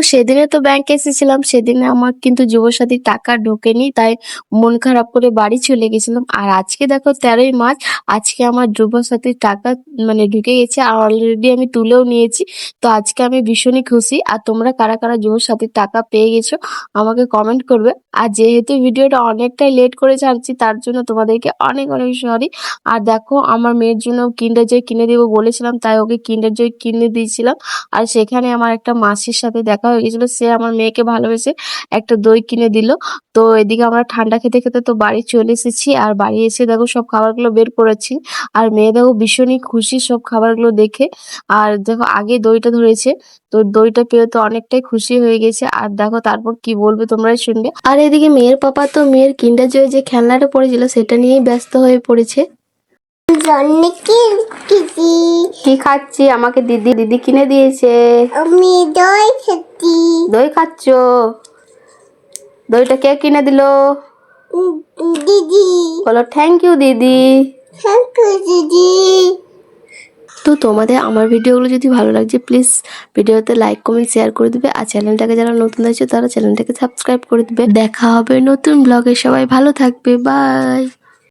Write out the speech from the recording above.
সেদিনে তো ব্যাংকে এসেছিলাম, সেদিনে আমার কিন্তু যুবসাথীর টাকা ঢোকেনি, তাই মন খারাপ করে বাড়ি চলে গেছিলাম। আর আজকে দেখো 13ই মার্চ, আজকে আমার যুবসাথীর টাকা মানে ঢুকে গেছে আর অলরেডি আমি তুলেও নিয়েছি। তো আজকে আমি ভীষণই খুশি। আর তোমরা কারা কারা যুবসাথীর টাকা পেয়ে গেছো আমাকে কমেন্ট করবে। আর যেহেতু ভিডিওটা অনেকটাই লেট করে ছাড়ছি, তার জন্য তোমাদেরকে অনেক অনেক সরি। আর দেখো আমার মেয়ের জন্য কিন্ডার জয় কিনে দেবো বলেছিলাম, তাই ওকে কিন্ডার জয় কিনে দিয়েছিলাম। আর সেখানে আমার একটা মাসির সাথে দেখা হয়ে গেছিল, সে আমার মেয়েকে ভালোবেসে একটা দই কিনে দিল। তো এদিকে আমরা ঠান্ডা খেতে খেতে তো বাড়ি চলে এসেছি। আর বাড়ি এসে দেখো সব খাবারগুলো বের করেছি। আর মেয়ে দেখো ভীষণই খুশি সব খাবারগুলো দেখে। আর দেখো আগে দইটা ধরেছে, তো দইটা পেয়ে তো অনেকটাই খুশি হয়ে গেছে। আর দেখো তারপর কি বলবে তোমরাই শুনবে। আর এদিকে মেয়ের পাপা তো মেয়ের কিন্ডার জয় যে খেলনাটা পড়েছিল সেটা নিয়েই ব্যস্ত হয়ে পড়েছে। কি খাচ্ছি? আমাকে দিদি দিদি কিনে দিয়েছে। আমি দই খাচ্ছি। দই খাচ্ছ? দইটা কে কিনে দিল? দিদি। বলো থ্যাংক ইউ দিদি। থ্যাংক ইউ দিদি। তো তোমাদের আমার ভিডিওগুলো যদি ভালো লাগছে প্লিজ ভিডিওতে লাইক কমেন্ট শেয়ার করে দিবে। আর চ্যানেলটাকে যারা নতুন আছে তারা চ্যানেলটাকে সাবস্ক্রাইব করে দিবে। দেখা হবে নতুন ব্লগে, সবাই ভালো থাকবে, বাই।